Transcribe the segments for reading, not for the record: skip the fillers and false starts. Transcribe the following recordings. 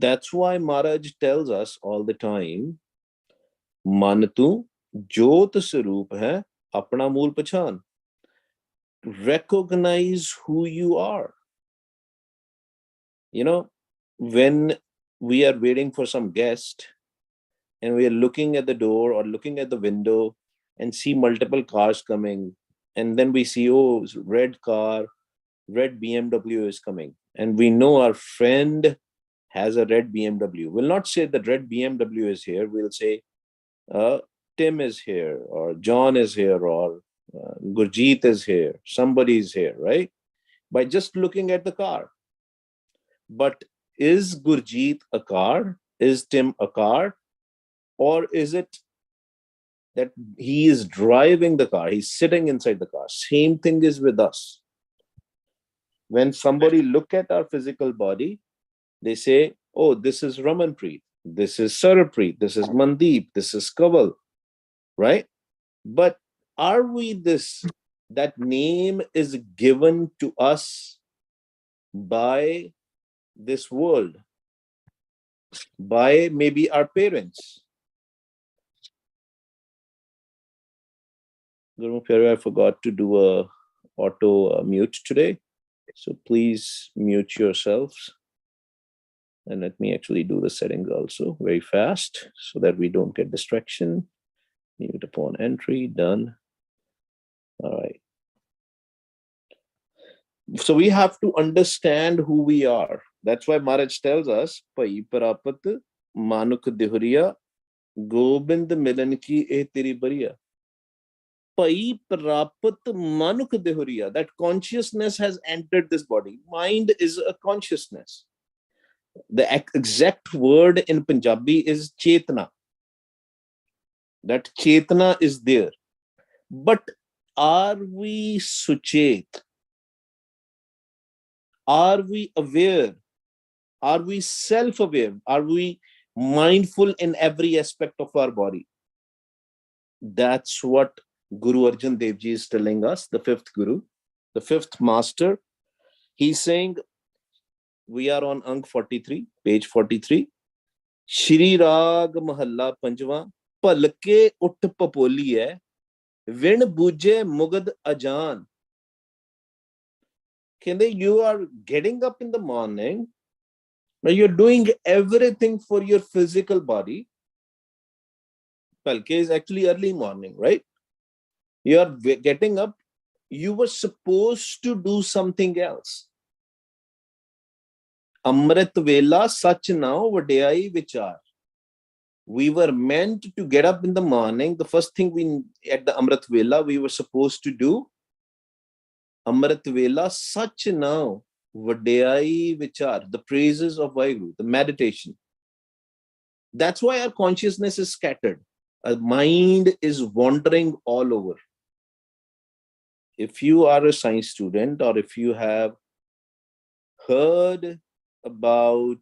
That's why Maharaj tells us all the time, मन तू ज्योत स्वरूप है अपना मूल पहचान. Recognize who you are. You know, when we are waiting for some guest and we are looking at the door or looking at the window and see multiple cars coming, and then we see, oh, red car, red BMW is coming, and we know our friend has a red BMW. We'll not say that red BMW is here. We'll say Tim is here, or John is here, or Gurjeet is here. Somebody is here, right? By just looking at the car. But is Gurjeet a car? Is Tim a car? Or is it that he is driving the car? He's sitting inside the car. Same thing is with us. When somebody look at our physical body, they say, oh, this is Ramanpreet, this is Sarabpreet, this is Mandeep, this is Kaval, right? But are we this? That name is given to us by this world, by maybe our parents. Guru Pyare, I forgot to do a auto mute today. So please mute yourselves. And let me actually do the settings also very fast so that we don't get distraction. Mute upon entry, done. All right. So we have to understand who we are. That's why Maharaj tells us, Pai Parapat Manuk Dihuriya Gobind Milan ki e teri bariya. Pai Parapat Manuk Dihuriya. That consciousness has entered this body. Mind is a consciousness. The exact word in Punjabi is Chetna. That Chetna is there. But are we Suchet? Are we aware? Are we self-aware? Are we mindful in every aspect of our body? That's what Guru Arjan Dev Ji is telling us, the fifth Guru, the fifth master. He's saying, we are on Ang 43, page 43. Shri Rag Mahalla Panjwa, Palke Ut Papoli hai, Vin Buje Mugad Ajan. You are getting up in the morning, now you're doing everything for your physical body. Palke is actually early morning, right? You are getting up. You were supposed to do something else. Amrit Vela Sach Now Vadayai Vichar. We were meant to get up in the morning. The first thing at the Amrit Vela, we were supposed to do Amrit Vela Sach Now Vadayai Vichar, the praises of Vaheguru, the meditation. That's why our consciousness is scattered. Our mind is wandering all over. If you are a science student, or if you have heard about,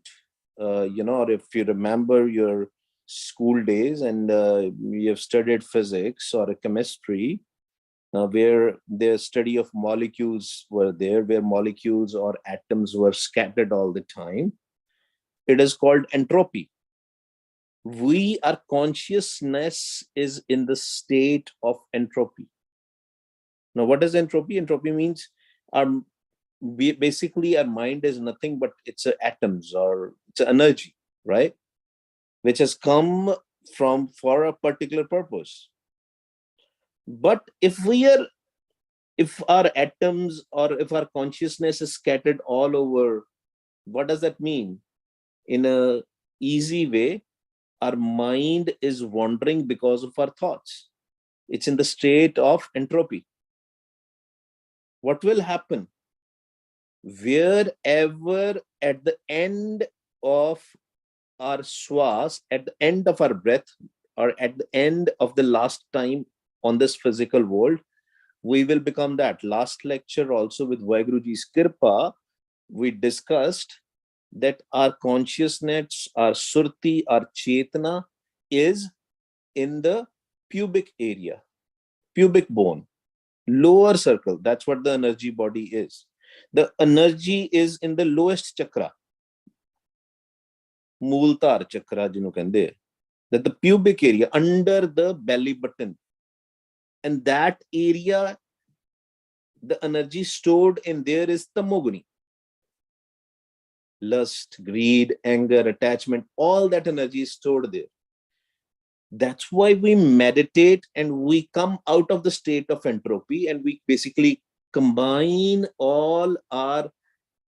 or if you remember your school days and you have studied physics or chemistry, where the study of molecules were there, where molecules or atoms were scattered all the time, it is called entropy. Our consciousness is in the state of entropy. Now, what is entropy? Entropy means basically our mind is nothing but it's atoms, or it's energy, right? Which has come for a particular purpose. But if our atoms, or if our consciousness is scattered all over, what does that mean? In a easy way, our mind is wandering because of our thoughts. It's in the state of entropy. What will happen? Wherever at the end of our swas, at the end of our breath, or at the end of the last time on this physical world, we will become that. Last lecture also with Vaheguruji's Kirpa, we discussed that our consciousness, our surti, our chetna is in the pubic area, pubic bone, lower circle. That's what the energy body is. The energy is in the lowest chakra. Mooltar chakra jinu kende, that the pubic area under the belly button, and that area, the energy stored in there is tamoguni. Lust, greed, anger, attachment, all that energy is stored there. That's why we meditate and we come out of the state of entropy, and we basically combine all our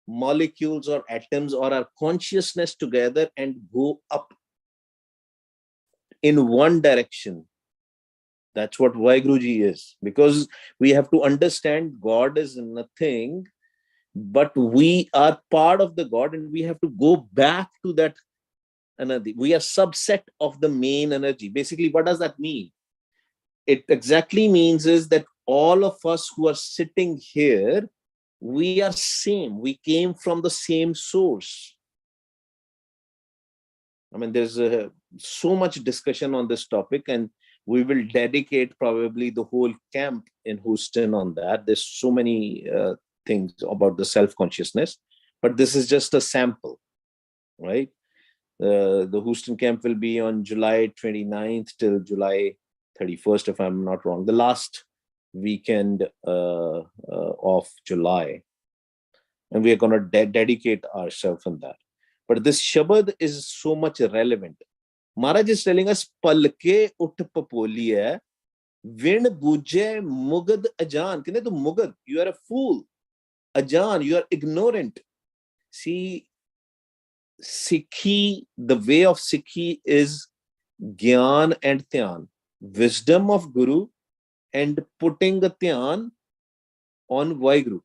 molecules or atoms or our consciousness together and go up in one direction. That's what Vaiguruji is, because we have to understand God is nothing, but we are part of the God, and we have to go back to that energy. We are subset of the main energy. Basically, what does that mean? It exactly means is that all of us who are sitting here, we are same. We came from the same source. I mean, there's so much discussion on this topic, and we will dedicate probably the whole camp in Houston on that. There's so many things about the self-consciousness, but this is just a sample, right? The Houston camp will be on July 29th till July 31st, if I'm not wrong, the last weekend of July. And we are going to dedicate ourselves on that. But this Shabad is so much relevant. Maharaj is telling us, Palke ut papoliya, Vin buje mugad ajan. Kine tu mugad, you are a fool. Ajan, you are ignorant. See, Sikhi, the way of Sikhi is Gyan and Dhyan, wisdom of Guru and putting the Dhyan on Vaiguru,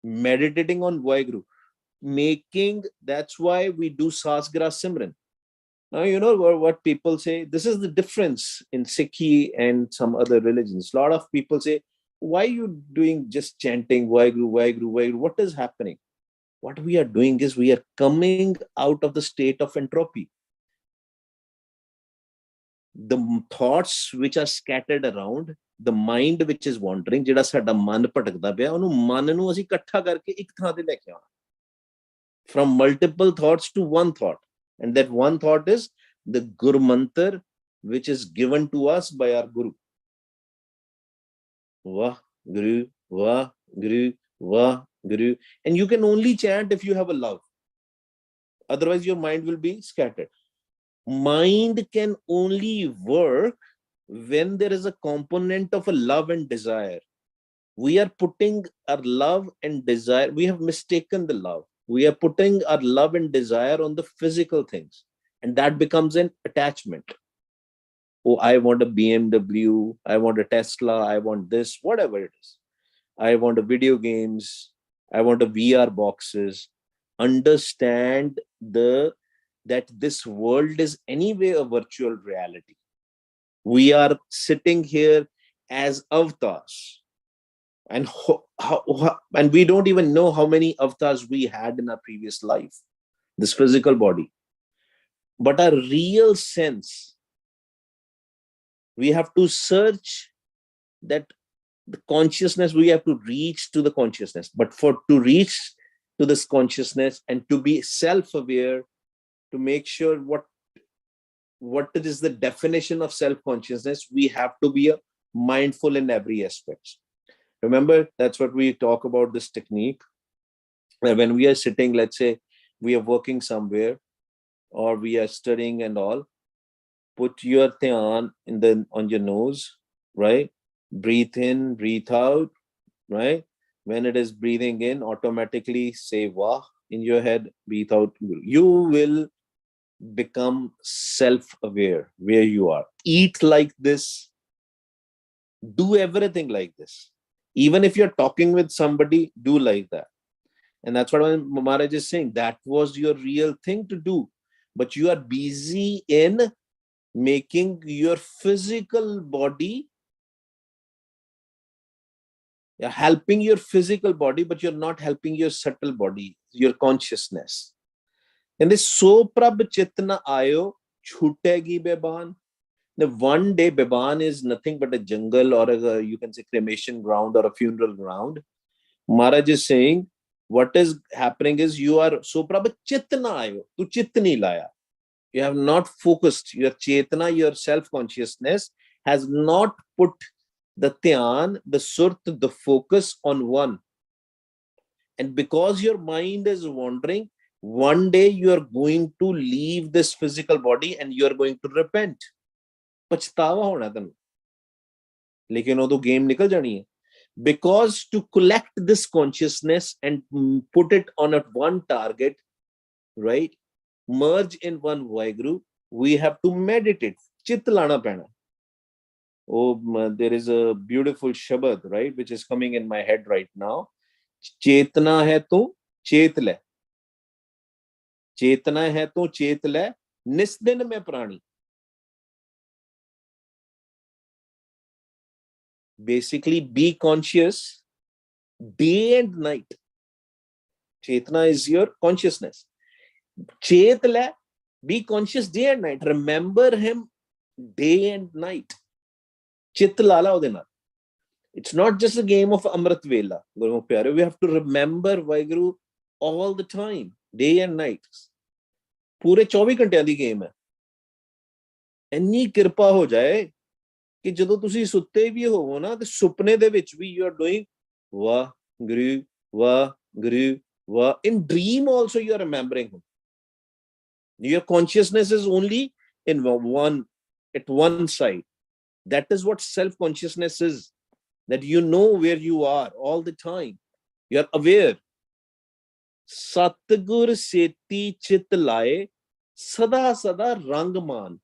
meditating on Vaiguru, making, that's why we do Sasgra Simran. Now, you know what people say, this is the difference in Sikhi and some other religions. A lot of people say, why are you doing just chanting Vaiguru, Vaiguru, Vaiguru? What is happening? What we are doing is we are coming out of the state of entropy. The thoughts which are scattered around, the mind which is wandering, ਜਿਹੜਾ ਸਾਡਾ ਮਨ ਭਟਕਦਾ ਪਿਆ, ਉਹਨੂੰ ਮਨ ਨੂੰ ਅਸੀਂ ਇਕੱਠਾ ਕਰਕੇ ਇੱਕ ਥਾਂ ਤੇ ਲੈ ਕੇ ਆਉਣਾ. From multiple thoughts to one thought. And that one thought is the Guru Mantra, which is given to us by our Guru. Vah, Guru, Vah, Guru, Vah, Guru. And you can only chant if you have a love. Otherwise, your mind will be scattered. Mind can only work when there is a component of a love and desire. We are putting our love and desire, we have mistaken the love. We are putting our love and desire on the physical things, and that becomes an attachment. Oh, I want a BMW, I want a Tesla, I want this, whatever it is. I want a video games, I want a VR boxes. Understand that this world is anyway a virtual reality. We are sitting here as avatars, and and we don't even know how many avatars we had in our previous life, this physical body. But our real sense, we have to search that the consciousness, we have to reach to the consciousness. But to reach to this consciousness and to be self-aware, to make sure what is the definition of self-consciousness, we have to be mindful in every aspect. Remember, that's what we talk about, this technique. When we are sitting, let's say we are working somewhere or we are studying and all, put your dhyan on your nose, right? Breathe in, breathe out, right? When it is breathing in, automatically say Vah in your head, breathe out. You will become self-aware where you are. Eat like this, do everything like this. Even if you're talking with somebody, do like that. And that's what Maharaj is saying. That was your real thing to do. But you are busy in making your physical body, you're helping your physical body, but you're not helping your subtle body, your consciousness. And this so prab chitna ayo chhutegi beban. Now, one day Beban is nothing but a jungle, or you can say cremation ground or a funeral ground. Maharaj is saying What is happening is you are so prabh chitna ayo, tu chitni laya. You have not focused. Your chetana, your self-consciousness has not put the dhyan, the surt, the focus on one. And because your mind is wandering, one day you are going to leave this physical body and you are going to repent. पछतावा होना तन, लेकिन वो तो game निकल जानी है. Because to collect this consciousness and put it on a one target, right? Merge in one Vaheguru, we have to meditate. Chit lana pehna. Oh, there is a beautiful Shabad, right, which is coming in my head right now. चेतना है तो चेत ले, चेतना है तो चेत ले, निस्दिन में प्राणी. Basically, be conscious day and night. Chetana is your consciousness. Chet le, be conscious day and night. Remember him day and night. Chit lala ode naal. It's not just a game of Amrit Vela. We have to remember Vaheguru all the time, day and night. पूरे 24 घंटिਆਂ ਦੀ game ਹੈ. ਇੰਨੀ ਕਿਰਪਾ ਹੋ ਜਾਏ ਕਿ ਜਦੋਂ ਤੁਸੀਂ ਸੁੱਤੇ ਵੀ ਹੋਵੋ ਨਾ ਤੇ ਸੁਪਨੇ ਦੇ ਵਿੱਚ ਵੀ you are doing Waheguru Waheguru ਵਾਹ. In dream also you are remembering him. Your consciousness is only in at one side. That is what self-consciousness is. That you know where you are all the time. You are aware. Satgur seti chit laye sada sada rangman.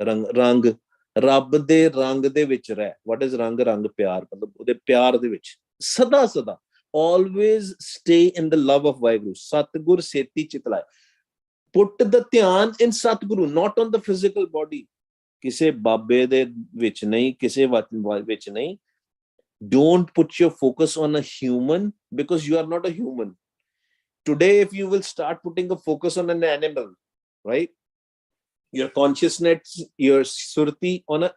Rang ਰੱਬ ਦੇ ਰੰਗ ਦੇ ਵਿੱਚ ਰਹਿ. What is ਰੰਗ? ਰੰਗ ਪਿਆਰ, ਮਤਲਬ ਉਹਦੇ ਪਿਆਰ ਦੇ ਵਿੱਚ ਸਦਾ ਸਦਾ. Always stay in the love of Vaheguru. Satgur seti chit laye. Put the dhyan in Satguru, not on the physical body. ਕਿਸੇ ਬਾਬੇ ਦੇ ਵਿੱਚ ਨਹੀਂ, ਕਿਸੇ ਵਿੱਚ ਨਹੀਂ. Don't put your focus on a human because you are not a human. Today, if you will start putting a focus on an animal, right? Your consciousness, your surti on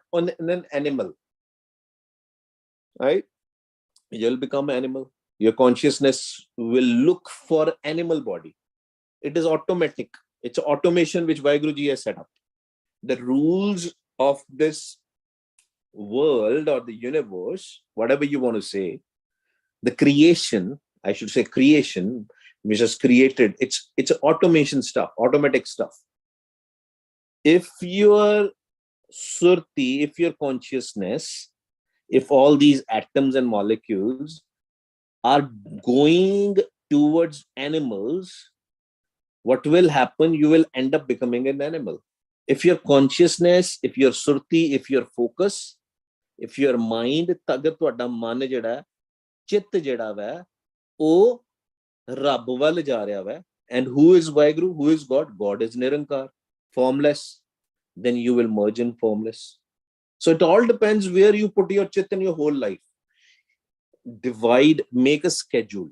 an animal, right? You'll become an animal. Your consciousness will look for animal body. It is automatic. It's automation which Vaheguru Ji has set up. The rules of this world or the universe, whatever you want to say, the creation, I should say creation, which is created, it's automation stuff, automatic stuff. If your surti, if your consciousness, if all these atoms and molecules are going towards animals, what will happen? You will end up becoming an animal. If your consciousness, if your surti, if your focus, if your mind, agar ਤੁਹਾਡਾ ਮਨ ਜਿਹੜਾ ਚਿੱਤ ਜਿਹੜਾ ਵਾ ਉਹ ਰੱਬ ਵੱਲ ਜਾ ਰਿਹਾ ਵਾ. And who is Vaheguru? Who is God? God is Nirankar, formless. Then you will merge in formless. So it all depends where you put your chit in your whole life. Divide, make a schedule.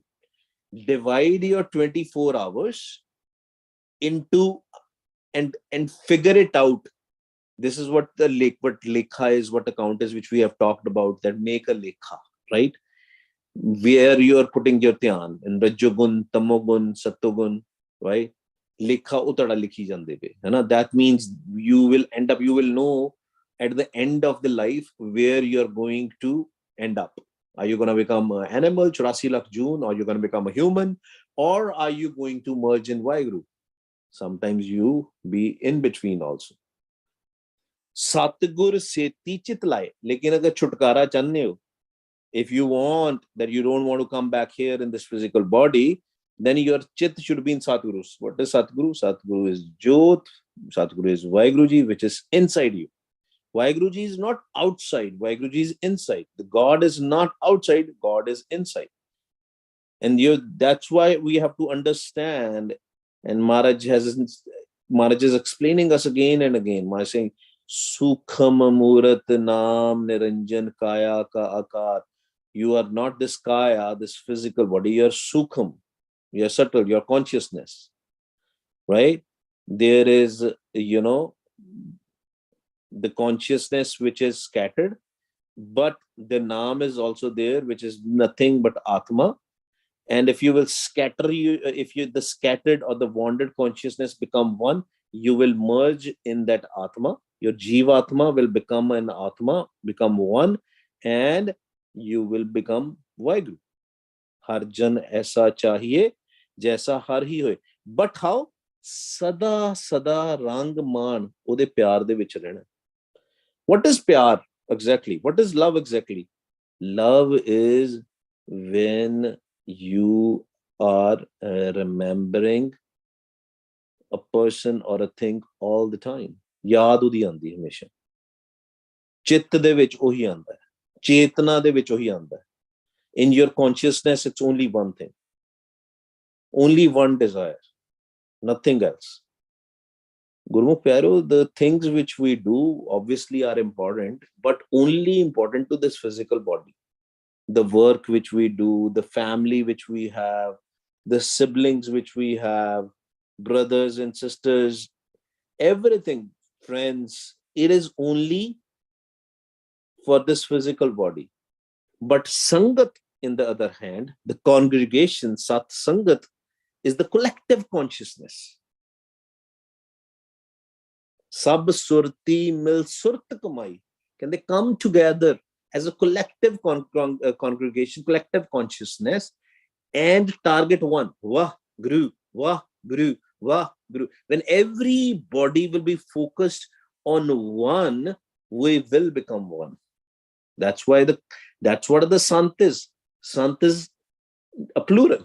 Divide your 24 hours into and figure it out. This is what what lekha is, what account is, which we have talked about, that make a lekha, right? Where you are putting your dhyan in rajogun, tamogun, satogun, right? Lekha utada likhi jande pe, hai na? That means you will end up, you will know at the end of the life where you are going to end up. Are you going to become an animal, 84 lakh June, or are you going to become a human, or are you going to merge in Vaheguru? Sometimes you be in between also. Satgur seti chit laye. Lekin agar chutkara channe ho, if you want that you don't want to come back here in this physical body, then your chit should be in Satguru. What is Satguru? Satguru is Jyot. Satguru is Vaheguru Ji, which is inside you. Vaheguru Ji is not outside. Vaheguru Ji is inside. The God is not outside. God is inside. And that's why we have to understand. And Maharaj is explaining us again and again. Maharaj saying, Sukham Murat Naam Niranjan Kaya Ka Akar. You are not this kaya, this physical body. You are Sukham. You are subtle. Your consciousness. Right? There is, the consciousness which is scattered, but the Naam is also there, which is nothing but Atma. And if you will scatter, the scattered or the wandered consciousness become one, you will merge in that Atma. Your Jivatma will become an Atma, become one, and you will become Vaheguru. हर जन ऐसा चाहिए जैसा हर ही होए. But how? सदा सदा रंग मान ਉਹਦੇ ਪਿਆਰ ਦੇ ਵਿੱਚ ਰਹਿਣਾ. What is pyar exactly? What is love exactly? Love is when you are remembering a person or a thing all the time. ਯਾਦ ਉਹਦੀ ਆਉਂਦੀ ਹਮੇਸ਼ਾ. ਚਿੱਤ ਦੇ ਵਿੱਚ ਉਹੀ ਆਉਂਦਾ ਹੈ, ਚੇਤਨਾ ਦੇ ਵਿੱਚ ਉਹੀ ਆਉਂਦਾ ਹੈ. In your consciousness, it's only one thing, only one desire, nothing else. Gurmukh Pyaro, the things which we do obviously are important, but only important to this physical body. The work which we do, the family which we have, the siblings which we have, brothers and sisters, everything, friends, it is only for this physical body. But Sangat, in the other hand, the congregation, Sat Sangat, is the collective consciousness. Sab surti mil surt kamai. Can they come together as a collective congregation, collective consciousness, and target one? Wah, Guru, Wah, Guru, Wah, Guru. When everybody will be focused on one, we will become one. That's what the Sant is. Sant is a plural.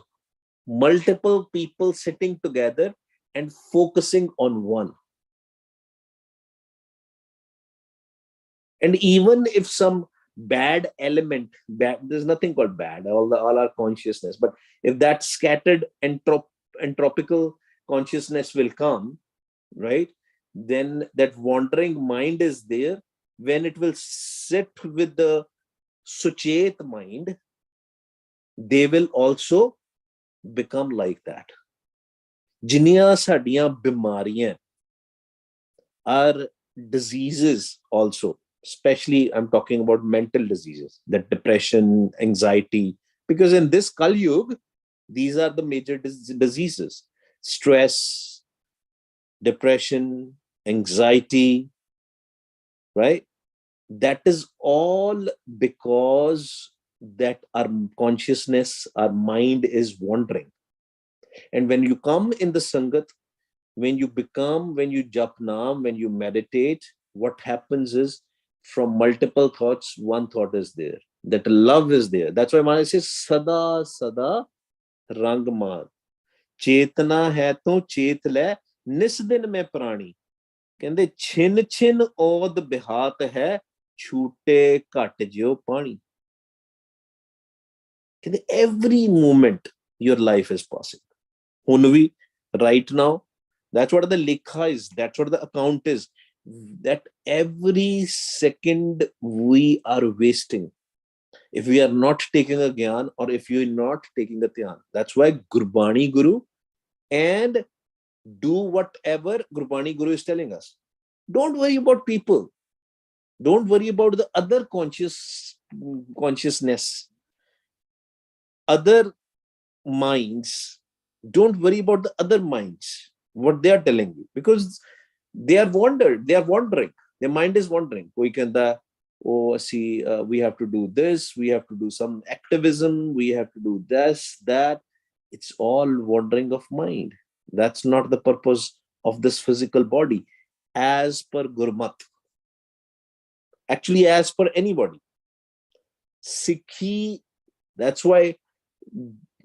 Multiple people sitting together and focusing on one. And even if some bad element, there's nothing called bad, all our consciousness, but if that scattered entropical consciousness will come, right, then that wandering mind is there. When it will sit with the Suchet mind, they will also become like that. Jiniya sadiyan bimariyan are diseases also, especially I'm talking about mental diseases, that depression, anxiety, because in this Kali Yuga, these are the major diseases: stress, depression, anxiety, right? That is all because that our consciousness, our mind is wandering. And when you come in the Sangat, when you jap naam, when you meditate, what happens is, from multiple thoughts, one thought is there, that love is there. That's why Maharaj says, Sada Sada Rang Maar. Chetna hai to chet le, nis din mein Prani. ਕਹਿੰਦੇ ਛਿਨ ਛਿਨ ਔਦ ਬਿਹਾਤ ਹੈ ਛੂਟੇ ਘਟ ਜਿਉ ਪਾਣੀ. ਕਹਿੰਦੇ every moment your life is passing. ਹੁਣ ਵੀ right now, that's what the likha is, that's what the account is, that every second we are wasting if we are not taking a gyan, or if you're not taking a dhyan. That's why Gurbani Guru, and do whatever Gurbani Guru is telling us. Don't worry about people. Don't worry about the other consciousness, other minds. Don't worry about the other minds, what they are telling you, because they are wandering. Their mind is wandering. Koi kehda, oh, see, we have to do this, we have to do some activism, we have to do this, that. It's all wandering of mind. That's not the purpose of this physical body, as per Gurmat. Actually, as per anybody. Sikhi, that's why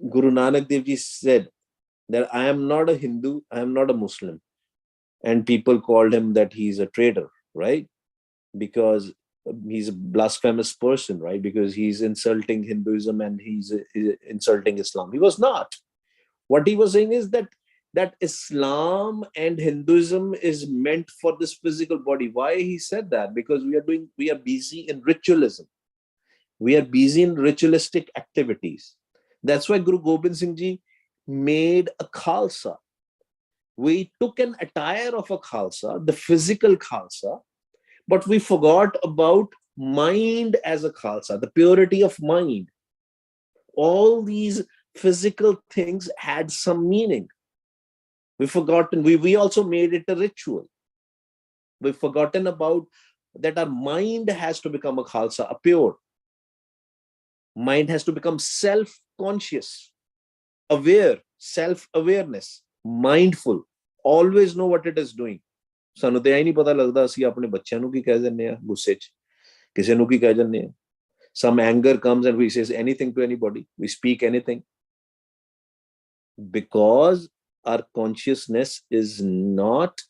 Guru Nanak Dev Ji said that I am not a Hindu, I am not a Muslim. And people called him that he's a traitor, right? Because he's a blasphemous person, right? Because he's insulting Hinduism and he's insulting Islam. He was not. What he was saying is that Islam and Hinduism is meant for this physical body. Why he said that? Because we are busy in ritualism. We are busy in ritualistic activities. That's why Guru Gobind Singh Ji made a Khalsa. We took an attire of a Khalsa, the physical Khalsa, but we forgot about mind as a Khalsa, the purity of mind. All these physical things had some meaning. We've forgotten, we also made it a ritual. We've forgotten about that our mind has to become a khalsa, a pure. Mind has to become self-conscious, aware, self-awareness, mindful, always know what it is doing. ਸਾਨੂੰ ਤੇ ਐ ਨਹੀਂ ਪਤਾ ਲੱਗਦਾ ਅਸੀਂ ਆਪਣੇ ਬੱਚਿਆਂ ਨੂੰ ਕੀ ਕਹਿ ਦਿੰਦੇ ਆ ਗੁੱਸੇ 'ਚ, ਕਿਸੇ ਨੂੰ ਕੀ ਕਹਿ ਦਿੰਦੇ ਆ. Some anger comes and we say anything to anybody, we speak anything, because our consciousness is not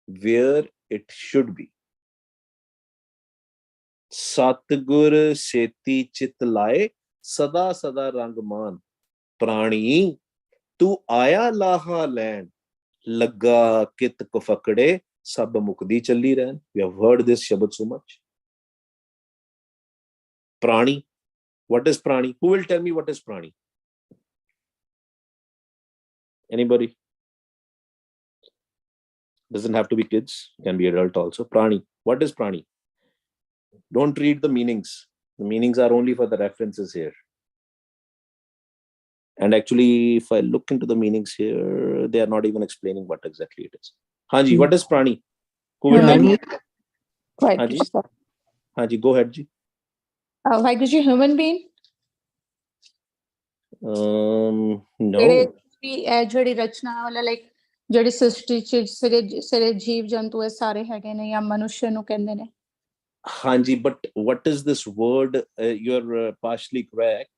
where it should be. Satgur seti chit lae sada sada rangman. Prani tu aya laha land lagga kit kufakde sab mukdi challi rahan. We have heard this shabad so much. Prani. What is prani? Who will tell me what is prani? Anybody? Doesn't have to be kids, can be adult also. Prani. What is prani? Don't read the meanings. The meanings are only for the references here. And actually, if I look into the meanings here, they are not even explaining what exactly it is. Hanji, what is prani? Who will tell me? Hanji? Hanji, go ahead, ji. Like, is you human being? No. ਜਿਹੜੀ ਰਚਨਾ ਵਾਲਾ like ਜਿਹੜੀ ਸ੍ਰਿਸ਼ਟੀ ਚ ਸਾਰੇ ਜੀਵ ਜੰਤੂ ਇਹ ਸਾਰੇ ਹੈਗੇ ਨੇ ਜਾਂ ਮਨੁੱਖ ਨੂੰ ਕਹਿੰਦੇ ਨੇ. Hanji, but what is this word? You're partially correct,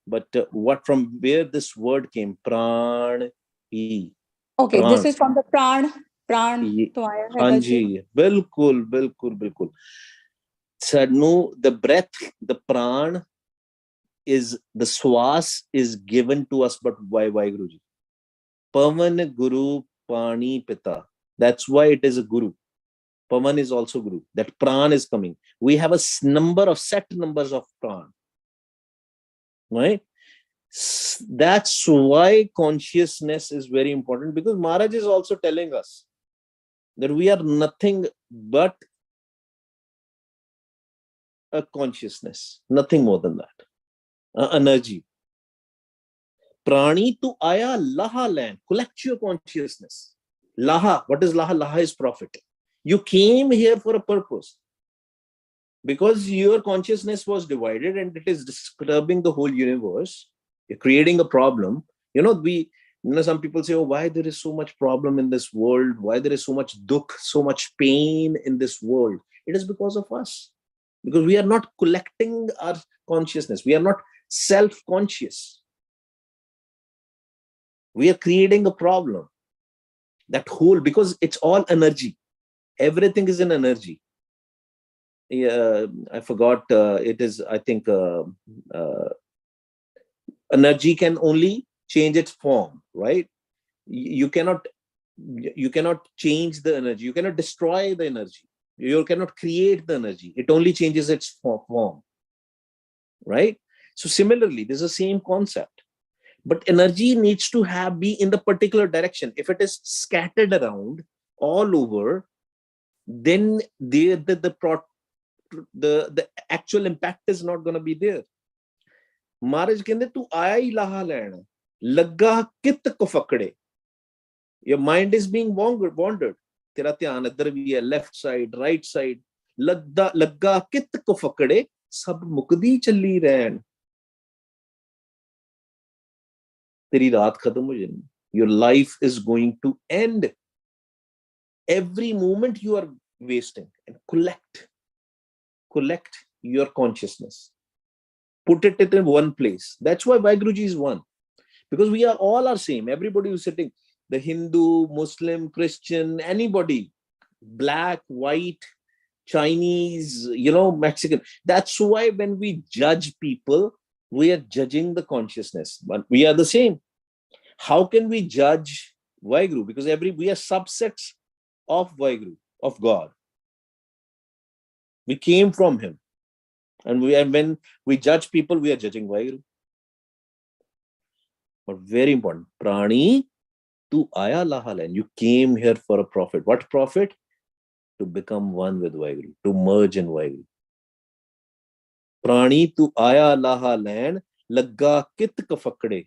but what from where this word came? Prani. Okay, pran. This is from the pran to aaya hai. Hanji, bilkul. Said no, the breath, the pran is the swas is given to us, but why Guruji? Pavan Guru Pani Pita. That's why it is a Guru. Pavan is also Guru. That pran is coming. We have a set numbers of pran. Right? That's why consciousness is very important, because Maharaj is also telling us that we are nothing but a consciousness, nothing more than that. Energy. Prani tu aya laha land. Collect your consciousness. Laha. What is laha? Laha is profit. You came here for a purpose. Because your consciousness was divided and it is disturbing the whole universe. You're creating a problem. Some people say, oh, why there is so much problem in this world? Why there is so much dukh, so much pain in this world? It is because of us. Because we are not collecting our consciousness. We are not self-conscious. We are creating a problem. That whole, because it's all energy. Everything is in energy. I forgot, it is, I think, energy can only change its form, right? You cannot change the energy. You cannot destroy the energy. You cannot create the energy. It only changes its form, right? So similarly, this is the same concept. But energy needs to be in the particular direction. If it is scattered around all over, then the actual impact is not going to be there. Maharaj kende tu aaya hi laha lena lagga kit ko fakde. Your mind is being wandered. Tera dhyan idhar bhi hai, left side, right side. Lagga kit ko fakde sab mukdi challi rahan. Teri raat khatam ho jani. Your life is going to end. Every moment you are wasting. And collect your consciousness. Put it in one place. That's why Vaiguruji is one. Because we are all same. Everybody who's sitting, the Hindu, Muslim, Christian, anybody, black, white, Chinese, Mexican. That's why when we judge people, we are judging the consciousness. But we are the same. How can we judge Vaiguru? Because we are subsets of Vaiguru, of God. We came from him. And when we judge people, we are judging Vaiguru. But very important, Prani tu aya lahalan. You came here for a profit. What profit? To become one with Vaiguru, to merge in Vaiguru. Prani tu aya lahalan lagga kit ka fakde.